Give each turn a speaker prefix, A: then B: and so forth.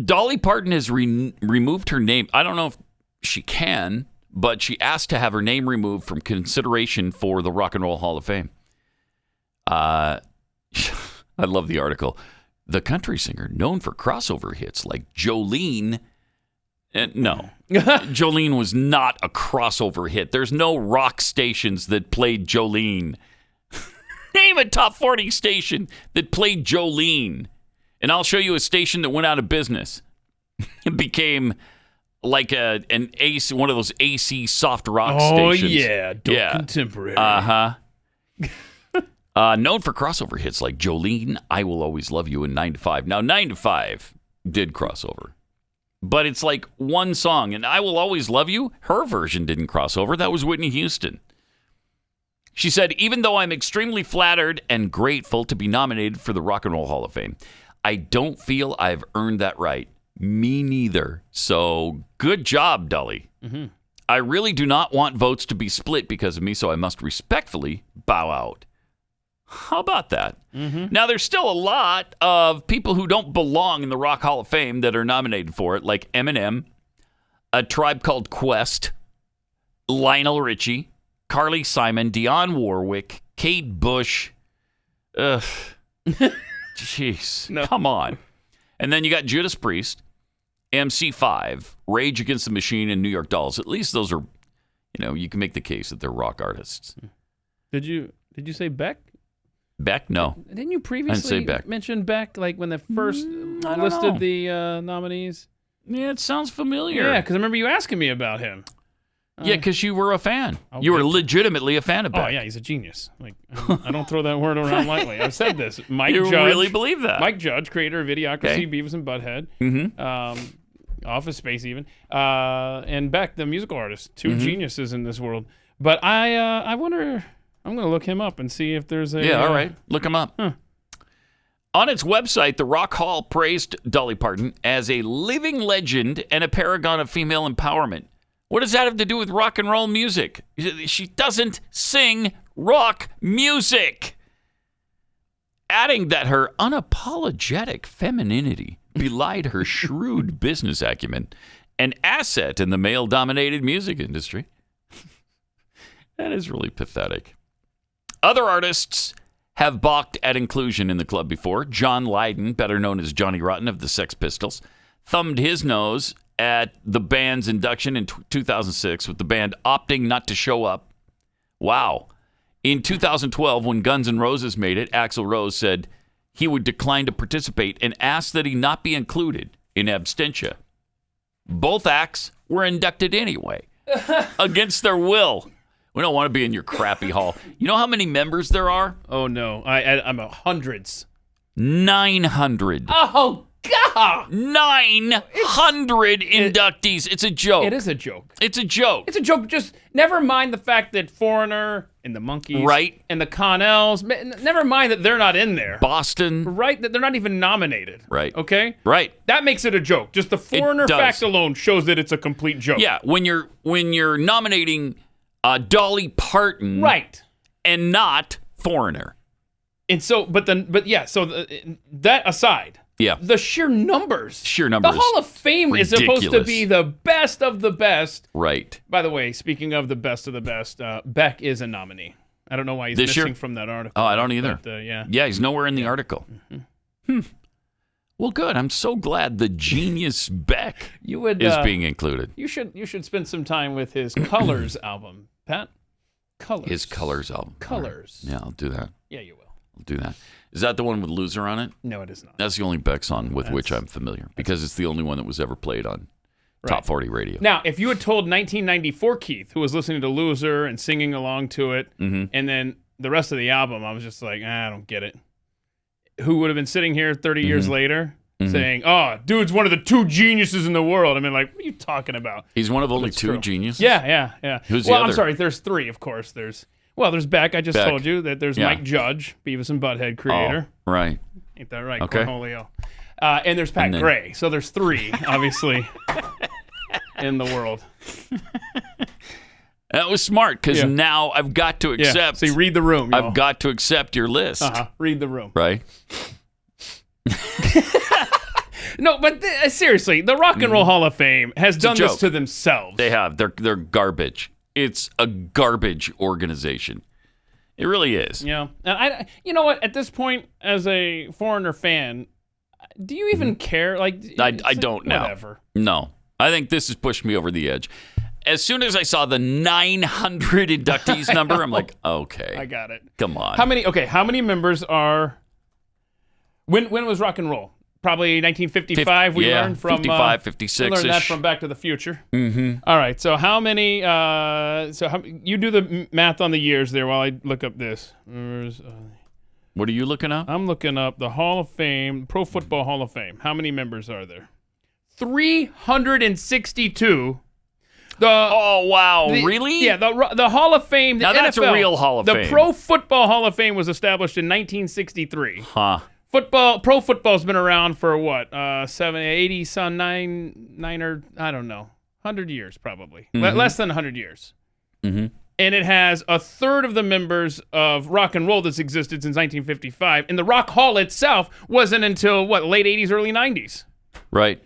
A: Dolly Parton has removed her name. I don't know if she can, but she asked to have her name removed from consideration for the Rock and Roll Hall of Fame. I love the article. The country singer known for crossover hits like Jolene. No, Jolene was not a crossover hit. There's no rock stations that played Jolene. Name a top 40 station that played Jolene. And I'll show you a station that went out of business. It became like one of those AC soft rock stations.
B: Oh, yeah. Contemporary.
A: Uh-huh. Known for crossover hits like Jolene, I Will Always Love You, and 9 to 5. Now, 9 to 5 did crossover. But it's like one song. And I Will Always Love You, her version didn't cross over. That was Whitney Houston. She said, even though I'm extremely flattered and grateful to be nominated for the Rock and Roll Hall of Fame, I don't feel I've earned that right. Me neither. So good job, Dolly. Mm-hmm. I really do not want votes to be split because of me, so I must respectfully bow out. How about that? Mm-hmm. Now, there's still a lot of people who don't belong in the Rock Hall of Fame that are nominated for it, like Eminem, A Tribe Called Quest, Lionel Richie, Carly Simon, Dionne Warwick, Kate Bush. Ugh. Jeez. No. Come on. And then you got Judas Priest, MC5, Rage Against the Machine, and New York Dolls. At least those are, you can make the case that they're rock artists.
B: Did you say Beck?
A: Beck? No.
B: Didn't you previously mention Beck, like when they first listed the nominees?
A: Yeah, it sounds familiar.
B: Yeah, because I remember you asking me about him.
A: Yeah, because you were a fan. Okay. You were legitimately a fan of Beck.
B: Oh, yeah, he's a genius. Like, I don't throw that word around lightly. I've said this. Mike
A: you
B: Judge,
A: really believe that?
B: Mike Judge, creator of Idiocracy, Beavis and Butthead, Office Space even, and Beck, the musical artist. Two geniuses in this world. But I wonder, I'm going to look him up and see if there's a...
A: Yeah, all right. Look him up. Huh. On its website, the Rock Hall praised Dolly Parton as a living legend and a paragon of female empowerment. What does that have to do with rock and roll music? She doesn't sing rock music. Adding that her unapologetic femininity belied her shrewd business acumen, an asset in the male-dominated music industry. That is really pathetic. Other artists have balked at inclusion in the club before. John Lydon, better known as Johnny Rotten of the Sex Pistols, thumbed his nose at the band's induction in 2006 with the band opting not to show up. Wow. In 2012, when Guns N' Roses made it, Axl Rose said he would decline to participate and asked that he not be included in absentia. Both acts were inducted anyway, against their will. We don't want to be in your crappy hall. You know how many members there are?
B: Oh, no. I'm hundreds.
A: 900.
B: Oh, God!
A: 900 inductees. It's a joke.
B: It is a joke.
A: It's a joke.
B: It's a joke. Just never mind the fact that Foreigner and the Monkees,
A: right,
B: and the Connells, never mind that they're not in there.
A: Boston.
B: Right, that they're not even nominated.
A: Right.
B: Okay?
A: Right.
B: That makes it a joke. Just the Foreigner fact alone shows that it's a complete joke.
A: Yeah, when you're nominating Dolly Parton.
B: Right.
A: And not Foreigner.
B: And so, that aside.
A: Yeah.
B: The sheer numbers.
A: The
B: Hall of Fame is supposed to be the best of the best.
A: Right.
B: By the way, speaking of the best of the best, Beck is a nominee. I don't know why he's missing from that article.
A: Oh, I don't either.
B: But, yeah,
A: he's nowhere in the article. Mm-hmm. Well, good. I'm so glad the genius Beck is being included.
B: You should spend some time with his Colors album, Pat. Colors.
A: His Colors album.
B: Colors.
A: Right. Yeah, I'll do that.
B: Yeah, you will.
A: I'll do that. Is that the one with Loser on it?
B: No, it is not.
A: That's the only Beck song with which I'm familiar because it's the only one that was ever played on Top 40 radio.
B: Now, if you had told 1994 Keith, who was listening to Loser and singing along to it, and then the rest of the album, I was just like, I don't get it. Who would have been sitting here 30 years later saying, oh, dude's one of the two geniuses in the world. I mean, like, what are you talking about?
A: He's one of only two geniuses?
B: Yeah.
A: Who's the other?
B: I'm sorry, there's three, of course. There's Beck. I just told you that there's Mike Judge, Beavis and Butthead creator.
A: Oh, right.
B: Ain't that right,
A: okay.
B: Cornholio? And there's Pat Gray. So there's three, obviously, in the world.
A: That was smart because now I've got to accept.
B: Yeah. See, read the room. Y'all.
A: I've got to accept your list.
B: Read the room.
A: Right.
B: No, but seriously, the Rock and Roll Hall of Fame has done this
A: joke.
B: to themselves.
A: They have. They're garbage. It's a garbage organization. It really is.
B: Yeah. And you know what? At this point, as a Foreigner fan, do you even care? Like,
A: I don't know.
B: Whatever.
A: No. I think this has pushed me over the edge. As soon as I saw the 900 inductees number, I'm like, okay.
B: I got it.
A: Come on.
B: How many members are... When was Rock and Roll? Probably 1955, we learned from...
A: 55, 56-ish.
B: We learned that from Back to the Future. Mm-hmm. All right, so how many... you do the math on the years there while I look up this.
A: What are you looking up?
B: I'm looking up the Hall of Fame, Pro Football Hall of Fame. How many members are there? 362.
A: Oh, wow. Really?
B: Yeah, the Hall of Fame.
A: Now that's
B: NFL,
A: a real Hall of Fame.
B: The Pro Football Hall of Fame was established in 1963.
A: Huh.
B: Pro football's been around for what? 80 some 9 or I don't know. 100 years probably. Less than 100 years.
A: Mm-hmm.
B: And it has a third of the members of rock and roll that's existed since 1955. And the Rock Hall itself wasn't until late 80s, early 90s.
A: Right.